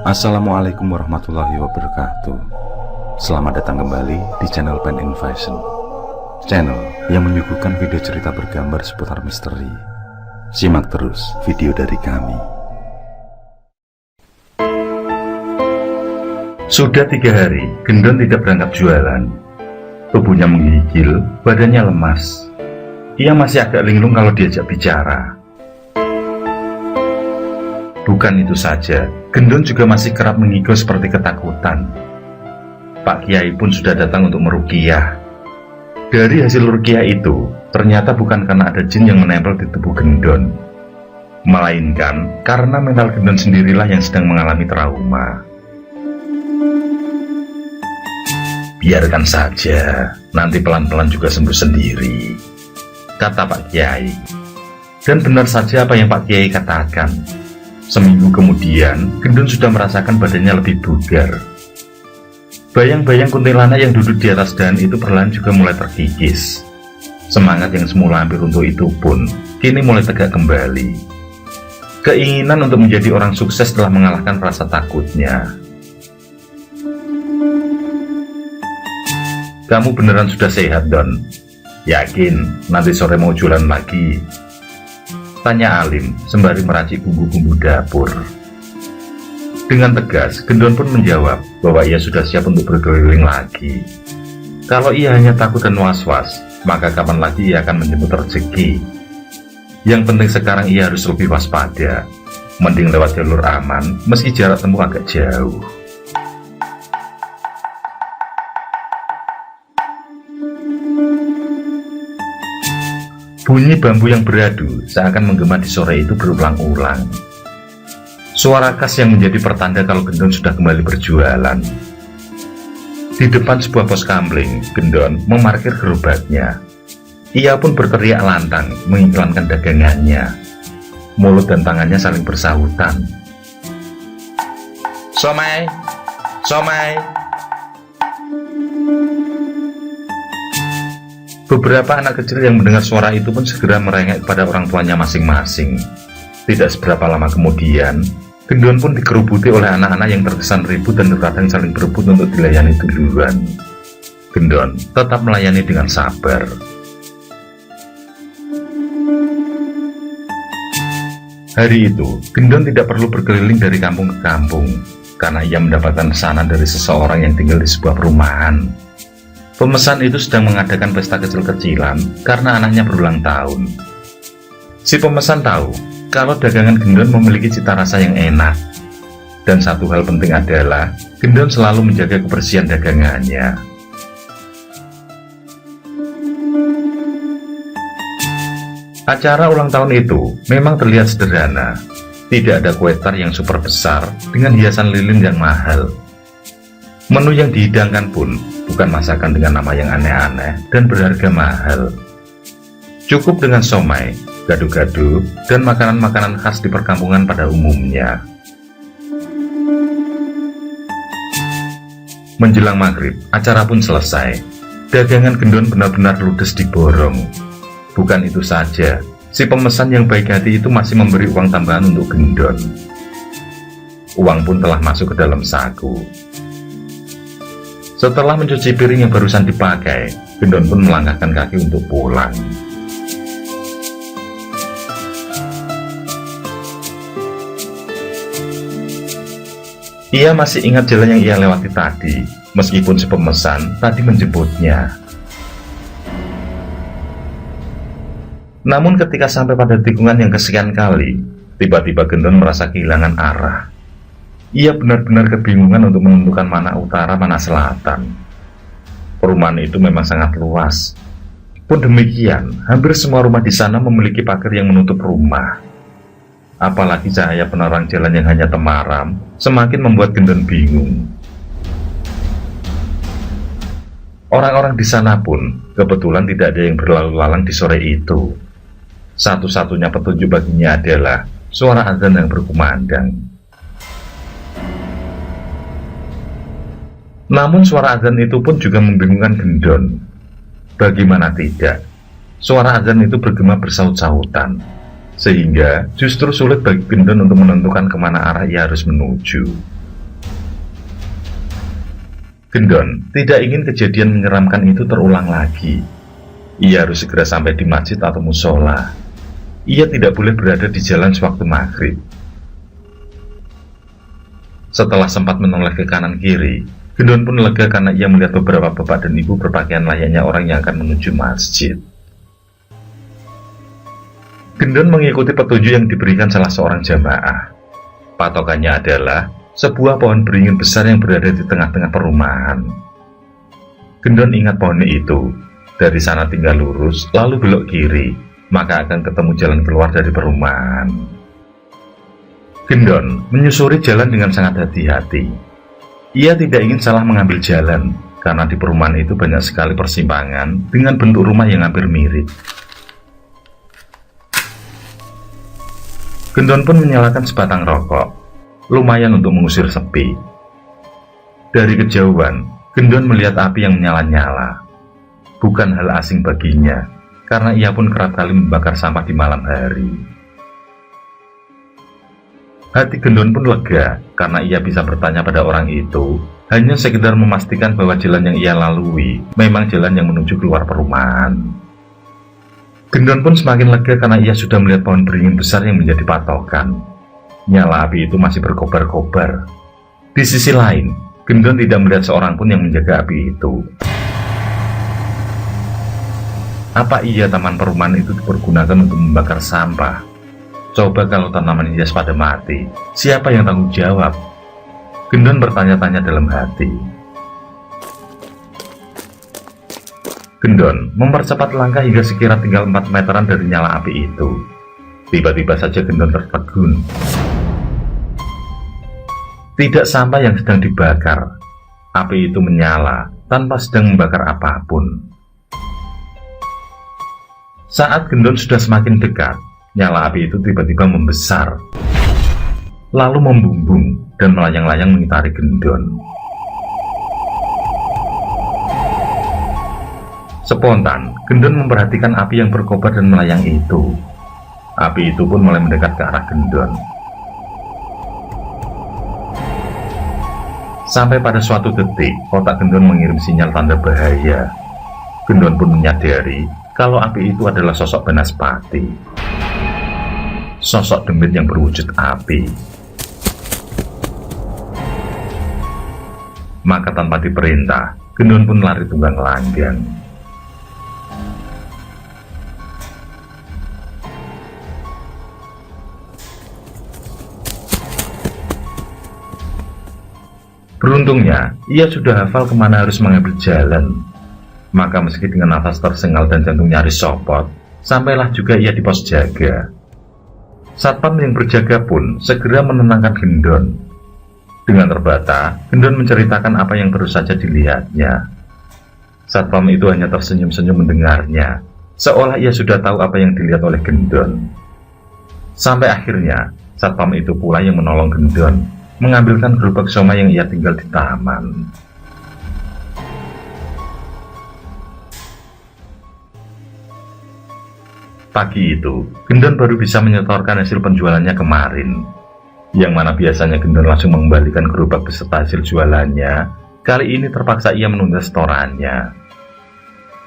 Assalamualaikum warahmatullahi wabarakatuh. Selamat datang kembali di channel Pen and Fashion, channel yang menyuguhkan video cerita bergambar seputar misteri. Simak terus video dari kami. Sudah 3 hari, Gendon tidak berangkat jualan. Tubuhnya menggigil, badannya lemas. Ia masih agak linglung kalau diajak bicara. Bukan itu saja, Gendon juga masih kerap mengigau seperti ketakutan. Pak Kiai pun sudah datang untuk meruqyah. Dari hasil ruqyah itu, ternyata bukan karena ada jin yang menempel di tubuh Gendon, melainkan karena mental Gendon sendirilah yang sedang mengalami trauma. Biarkan saja, nanti pelan-pelan juga sembuh sendiri, kata Pak Kiai. Dan benar saja apa yang Pak Kiai katakan. Seminggu kemudian, Gendon sudah merasakan badannya lebih bugar. Bayang-bayang kuntilanak yang duduk di atas dahan itu perlahan juga mulai terkikis. Semangat yang semula hampir untuk itu pun, kini mulai tegak kembali. Keinginan untuk menjadi orang sukses telah mengalahkan rasa takutnya. Kamu beneran sudah sehat, Don? Yakin nanti sore mau jualan lagi? Tanya Alim sembari meracik bumbu-bumbu dapur. Dengan tegas, Gendon pun menjawab bahwa ia sudah siap untuk berkeliling lagi. Kalau ia hanya takut dan was-was, maka kapan lagi ia akan menjemput rezeki? Yang penting sekarang ia harus lebih waspada. Mending lewat jalur aman, meski jarak tempuh agak jauh. Bunyi bambu yang beradu seakan menggema di sore itu berulang-ulang. Suara khas yang menjadi pertanda kalau Gendon sudah kembali berjualan. Di depan sebuah pos kamling, Gendon memarkir gerobaknya. Ia pun berteriak lantang mengiklankan dagangannya. Mulut dan tangannya saling bersahutan. Somai, somai. Beberapa anak kecil yang mendengar suara itu pun segera merengek pada orang tuanya masing-masing. Tidak seberapa lama kemudian, Gendon pun dikerubuti oleh anak-anak yang terkesan ribut dan terkadang saling berebut untuk dilayani duluan. Gendon tetap melayani dengan sabar. Hari itu, Gendon tidak perlu berkeliling dari kampung ke kampung, karena ia mendapatkan pesanan dari seseorang yang tinggal di sebuah perumahan. Pemesan itu sedang mengadakan pesta kecil-kecilan karena anaknya berulang tahun. Si pemesan tahu kalau dagangan Gendon memiliki cita rasa yang enak. Dan satu hal penting adalah Gendon selalu menjaga kebersihan dagangannya. Acara ulang tahun itu memang terlihat sederhana. Tidak ada kue tar yang super besar dengan hiasan lilin yang mahal. Menu yang dihidangkan pun bukan masakan dengan nama yang aneh-aneh dan berharga mahal. Cukup dengan somai, gado-gado, dan makanan-makanan khas di perkampungan pada umumnya. Menjelang maghrib, acara pun selesai. Dagangan Gendon benar-benar ludes diborong. Bukan itu saja, si pemesan yang baik hati itu masih memberi uang tambahan untuk Gendon. Uang pun telah masuk ke dalam saku. Setelah mencuci piring yang barusan dipakai, Gendon pun melangkahkan kaki untuk pulang. Ia masih ingat jalan yang ia lewati tadi, meskipun si pemesan tadi menjemputnya. Namun ketika sampai pada tikungan yang kesekian kali, tiba-tiba Gendon merasa kehilangan arah. Ia benar-benar kebingungan untuk menentukan mana utara, mana selatan. Perumahan itu memang sangat luas. Pun demikian, hampir semua rumah di sana memiliki pagar yang menutup rumah. Apalagi cahaya penerang jalan yang hanya temaram, semakin membuat Gendon bingung. Orang-orang di sana pun kebetulan tidak ada yang berlalu lalang di sore itu. Satu-satunya petunjuk baginya adalah suara azan yang berkumandang. Namun suara azan itu pun juga membingungkan Gendon. Bagaimana tidak, suara azan itu bergema bersaut-sautan. sehingga justru sulit bagi Gendon untuk menentukan kemana arah ia harus menuju. Gendon tidak ingin kejadian menyeramkan itu terulang lagi. Ia harus segera sampai di masjid atau musola. Ia tidak boleh berada di jalan sewaktu maghrib. Setelah sempat menoleh ke kanan kiri, Gendon pun lega karena ia melihat beberapa bapak dan ibu berpakaian layaknya orang yang akan menuju masjid. Gendon mengikuti petunjuk yang diberikan salah seorang jamaah. Patokannya adalah sebuah pohon beringin besar yang berada di tengah-tengah perumahan. Gendon ingat pohon itu. Dari sana tinggal lurus, lalu belok kiri, maka akan ketemu jalan keluar dari perumahan. Gendon menyusuri jalan dengan sangat hati-hati. Ia tidak ingin salah mengambil jalan, karena di perumahan itu banyak sekali persimpangan dengan bentuk rumah yang hampir mirip. Gendon pun menyalakan sebatang rokok, lumayan untuk mengusir sepi. Dari kejauhan, Gendon melihat api yang menyala-nyala. Bukan hal asing baginya, karena ia pun kerap kali membakar sampah di malam hari. Hati Gendon pun lega, karena ia bisa bertanya pada orang itu, hanya sekedar memastikan bahwa jalan yang ia lalui memang jalan yang menuju keluar perumahan. Gendon pun semakin lega karena ia sudah melihat pohon beringin besar yang menjadi patokan. Nyala api itu masih berkobar-kobar. Di sisi lain, Gendon tidak melihat seorang pun yang menjaga api itu. Apa iya taman perumahan itu dipergunakan untuk membakar sampah? Coba kalau tanaman hias pada mati, siapa yang tanggung jawab? Gendon bertanya-tanya dalam hati. Gendon mempercepat langkah hingga sekira tinggal 4 meteran dari nyala api itu. Tiba-tiba saja Gendon tertegun. Tidak sampah yang sedang dibakar. Api itu menyala tanpa sedang membakar apapun. Saat Gendon sudah semakin dekat, nyala api itu tiba-tiba membesar, lalu membumbung dan melayang-layang mengitari Gendon. Spontan, Gendon memperhatikan api yang berkobar dan melayang itu. Api itu pun mulai mendekat ke arah Gendon. Sampai pada suatu detik, otak Gendon mengirim sinyal tanda bahaya. Gendon pun menyadari kalau api itu adalah sosok Banaspati. Sosok demit yang berwujud api. Maka tanpa diperintah, Gendon pun lari tunggang langgang. Beruntungnya, ia sudah hafal kemana harus mengambil jalan. Maka meski dengan nafas tersengal dan jantung nyaris copot, sampailah juga ia di pos jaga. Satpam yang berjaga pun segera menenangkan Gendon. Dengan terbata, Gendon menceritakan apa yang terus saja dilihatnya. Satpam itu hanya tersenyum-senyum mendengarnya, seolah ia sudah tahu apa yang dilihat oleh Gendon. Sampai akhirnya, Satpam itu pula yang menolong Gendon mengambilkan gerobak somai yang ia tinggal di taman. Pagi itu, Gendon baru bisa menyetorkan hasil penjualannya kemarin. Yang mana biasanya Gendon langsung mengembalikan gerobak beserta hasil jualannya, kali ini terpaksa ia menunda setorannya.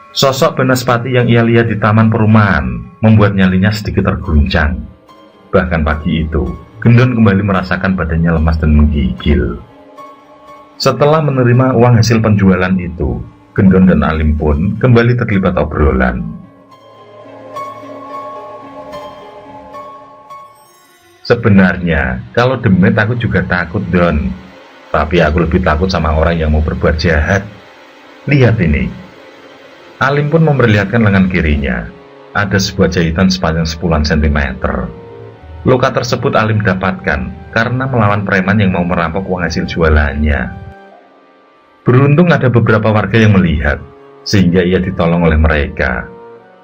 Sosok Banaspati yang ia lihat di taman perumahan membuat nyalinya sedikit terguncang. Bahkan pagi itu, Gendon kembali merasakan badannya lemas dan menggigil. Setelah menerima uang hasil penjualan itu, Gendon dan Alim pun kembali terlibat obrolan. Sebenarnya, kalau demit aku juga takut, Don. Tapi aku lebih takut sama orang yang mau berbuat jahat. Lihat ini. Alim pun memperlihatkan lengan kirinya. Ada sebuah jahitan sepanjang 10 cm. Luka tersebut Alim dapatkan karena melawan preman yang mau merampok uang hasil jualannya. Beruntung ada beberapa warga yang melihat, sehingga ia ditolong oleh mereka.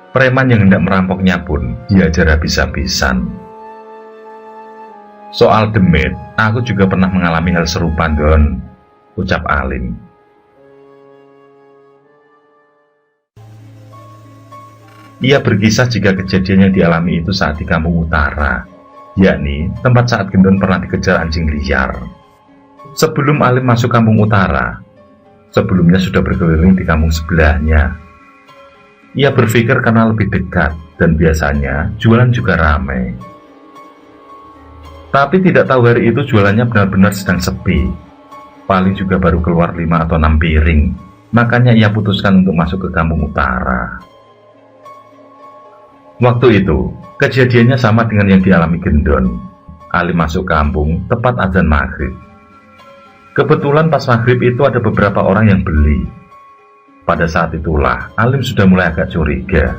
Preman yang hendak merampoknya pun diajar habis-habisan. Soal demit, aku juga pernah mengalami hal serupa, Don, ucap Alim. Ia berkisah jika kejadian yang dialami itu saat di kampung utara, yakni tempat saat Gendon pernah dikejar anjing liar. Sebelum Alim masuk kampung utara, sebelumnya sudah berkeliling di kampung sebelahnya. Ia berpikir karena lebih dekat dan biasanya jualan juga ramai. Tapi tidak tahu hari itu jualannya benar-benar sedang sepi. Paling juga baru keluar 5 atau 6 piring. Makanya ia putuskan untuk masuk ke kampung utara. Waktu itu, kejadiannya sama dengan yang dialami Gendon. Alim masuk kampung tepat azan maghrib. Kebetulan pas maghrib itu ada beberapa orang yang beli. Pada saat itulah, Alim sudah mulai agak curiga.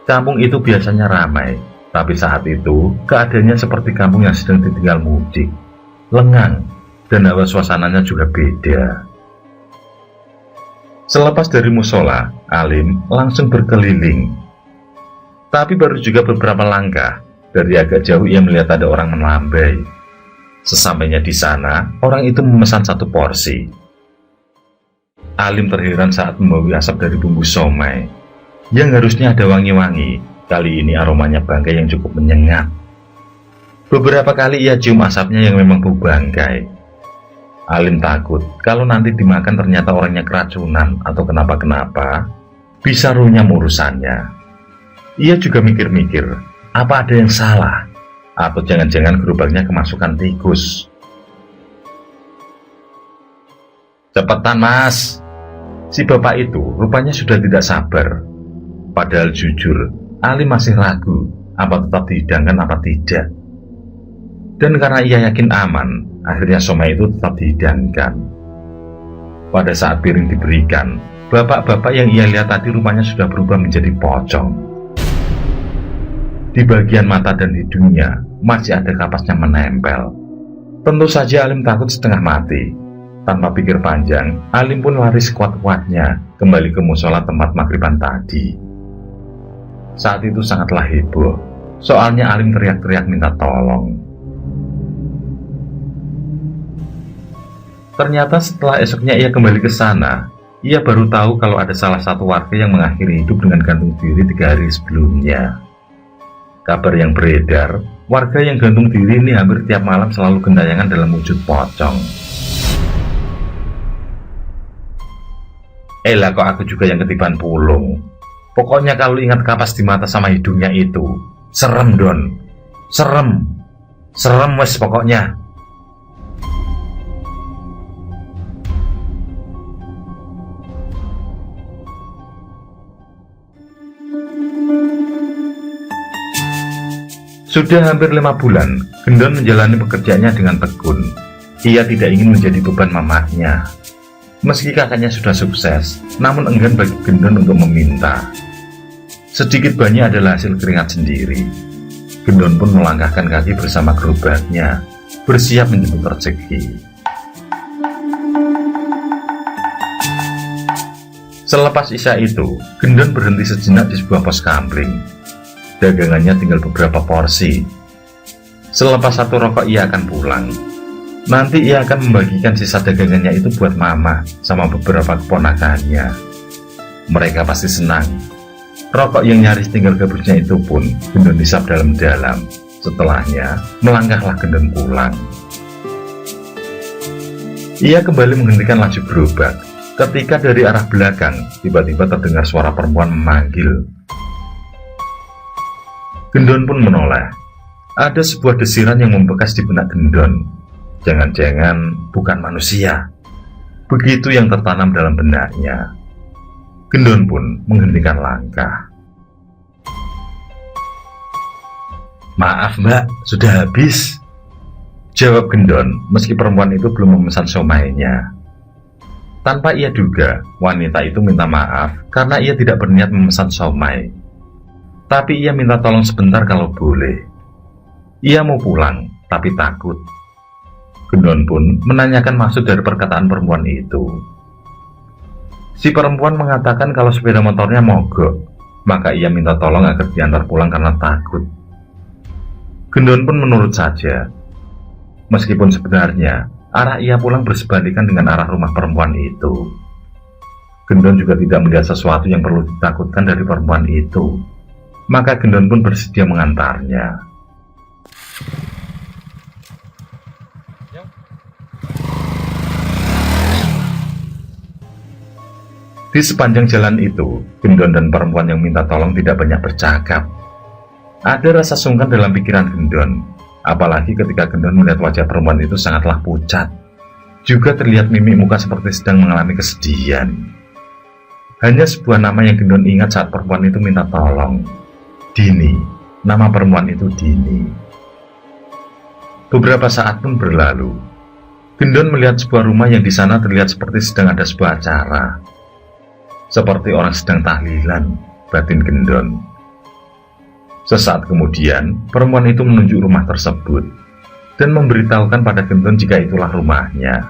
Kampung itu biasanya ramai, tapi saat itu keadaannya seperti kampung yang sedang ditinggal mudik, lengang, dan hawa suasananya juga beda. Selepas dari musola, Alim langsung berkeliling. Tapi baru juga beberapa langkah, dari agak jauh ia melihat ada orang melambai. Sesampainya di sana, orang itu memesan 1 porsi. Alim terheran saat membawa asap dari bumbu somai, yang harusnya ada wangi-wangi. Kali ini aromanya bangkai yang cukup menyengat. Beberapa kali ia cium asapnya yang memang bau bangkai. Alim takut kalau nanti dimakan ternyata orangnya keracunan atau kenapa-kenapa, bisa runyam urusannya. Ia juga mikir-mikir, apa ada yang salah? Atau jangan-jangan gerobaknya kemasukan tikus. Cepetan mas! Si bapak itu rupanya sudah tidak sabar. Padahal jujur, Alim masih ragu apa tetap dihidangkan apa tidak. Dan karena ia yakin aman, akhirnya somai itu tetap dihidangkan. Pada saat piring diberikan, bapak-bapak yang ia lihat tadi rupanya sudah berubah menjadi pocong. Di bagian mata dan hidungnya masih ada kapasnya menempel. Tentu saja Alim takut setengah mati. Tanpa pikir panjang, Alim pun lari sekuat-kuatnya kembali ke musola tempat maghriban tadi. Saat itu sangatlah heboh, soalnya Alim teriak-teriak minta tolong. Ternyata setelah esoknya ia kembali ke sana, ia baru tahu kalau ada salah satu warga yang mengakhiri hidup dengan gantung diri 3 hari sebelumnya. Kabar yang beredar, warga yang gantung diri ini hampir tiap malam selalu gentayangan dalam wujud pocong. Elah kok aku juga yang ketiban pulung. Pokoknya kalau ingat kapas di mata sama hidungnya itu, serem Don, serem, serem wes pokoknya. Sudah hampir 5 bulan, Gendon menjalani pekerjaannya dengan tekun. Ia tidak ingin menjadi beban mamahnya. Meski kakaknya sudah sukses, namun enggan bagi Gendon untuk meminta. Sedikit banyak adalah hasil keringat sendiri. Gendon pun melangkahkan kaki bersama gerobaknya, bersiap menjemput rezeki. Selepas isya itu, Gendon berhenti sejenak di sebuah pos kampling. Dagangannya tinggal beberapa porsi. Selepas 1 rokok ia akan pulang. Nanti ia akan membagikan sisa dagangannya itu buat mama sama beberapa keponakannya. Mereka pasti senang. Rokok yang nyaris tinggal gabusnya itu pun Gendon hisap dalam-dalam. Setelahnya, melangkahlah Gendon pulang. Ia kembali menghentikan laju gerobak. Ketika dari arah belakang, tiba-tiba terdengar suara perempuan memanggil. Gendon pun menoleh. Ada sebuah desiran yang membekas di benak Gendon. Jangan-jangan bukan manusia. Begitu yang tertanam dalam benaknya. Gendon pun menghentikan langkah. Maaf mbak, sudah habis, jawab Gendon meski perempuan itu belum memesan somainya. Tanpa ia duga, wanita itu minta maaf karena ia tidak berniat memesan somai. Tapi ia minta tolong sebentar kalau boleh. Ia mau pulang, tapi takut. Gendon pun menanyakan maksud dari perkataan perempuan itu. Si perempuan mengatakan kalau sepeda motornya mogok, maka ia minta tolong agar diantar pulang karena takut. Gendon pun menurut saja. Meskipun sebenarnya arah ia pulang bersebalikan dengan arah rumah perempuan itu. Gendon juga tidak melihat sesuatu yang perlu ditakutkan dari perempuan itu. Maka Gendon pun bersedia mengantarnya. Di sepanjang jalan itu, Gendon dan perempuan yang minta tolong tidak banyak bercakap. Ada rasa sungkan dalam pikiran Gendon, apalagi ketika Gendon melihat wajah perempuan itu sangatlah pucat. Juga terlihat mimik muka seperti sedang mengalami kesedihan. Hanya sebuah nama yang Gendon ingat saat perempuan itu minta tolong. Dini. Nama perempuan itu Dini. Beberapa saat pun berlalu. Gendon melihat sebuah rumah yang di sana terlihat seperti sedang ada sebuah acara. Seperti orang sedang tahlilan, batin Gendon. Sesaat kemudian, perempuan itu menunjuk rumah tersebut dan memberitahukan pada Gendon jika itulah rumahnya.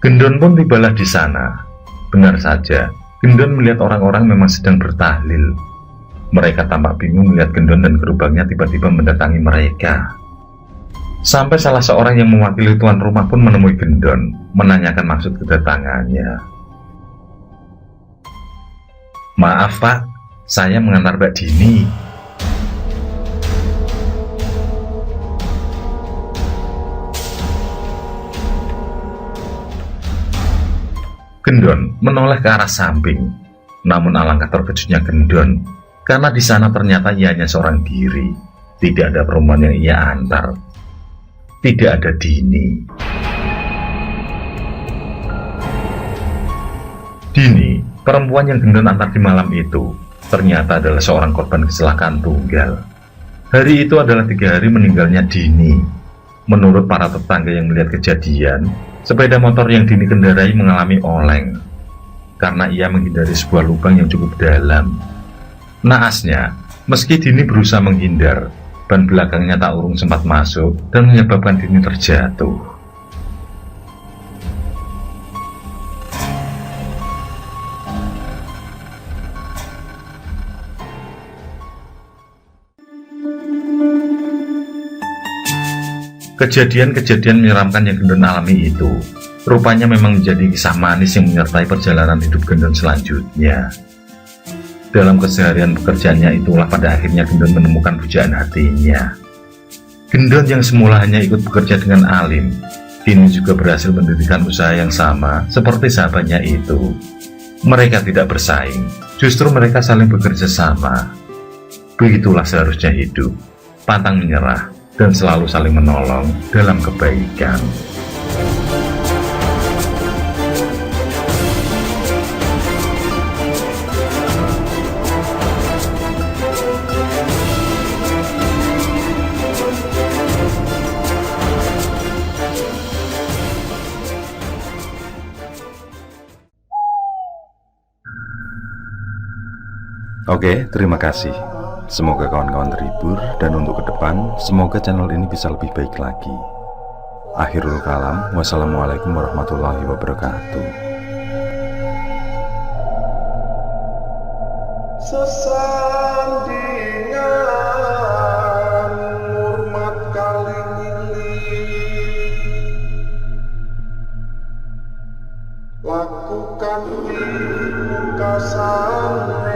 Gendon pun tibalah di sana. Benar saja, Gendon melihat orang-orang memang sedang bertahlil. Mereka tampak bingung melihat Gendon dan gerobaknya tiba-tiba mendatangi mereka. Sampai salah seorang yang mewakili tuan rumah pun menemui Gendon, menanyakan maksud kedatangannya. "Maaf Pak, saya mengantar Mbak Dini." Gendon menoleh ke arah samping. Namun alangkah terkejutnya Gendon, karena di sana ternyata ia hanya seorang diri. Tidak ada perempuan yang ia antar. Tidak ada Dini. Dini, perempuan yang Gendon antar di malam itu, ternyata adalah seorang korban kecelakaan tunggal. Hari itu adalah 3 hari meninggalnya Dini. Menurut para tetangga yang melihat kejadian, sepeda motor yang Dini kendarai mengalami oleng karena ia menghindari sebuah lubang yang cukup dalam. Naasnya, meski Dini berusaha menghindar, ban belakangnya tak urung sempat masuk dan menyebabkan Dini terjatuh. Kejadian-kejadian menyeramkan yang Gendon alami itu rupanya memang menjadi kisah manis yang menyertai perjalanan hidup Gendon selanjutnya. Dalam keseharian pekerjaannya itulah pada akhirnya Gendon menemukan pujaan hatinya. Gendon yang semula hanya ikut bekerja dengan Alim, kini juga berhasil mendirikan usaha yang sama seperti sahabatnya itu. Mereka tidak bersaing, justru mereka saling bekerja sama. Begitulah seharusnya hidup, pantang menyerah, dan selalu saling menolong dalam kebaikan. Oke, terima kasih. Semoga kawan-kawan terhibur, dan untuk ke depan, semoga channel ini bisa lebih baik lagi. Akhirul kalam, wassalamualaikum warahmatullahi wabarakatuh. Sesandingan hormat kali lakukan di muka sana.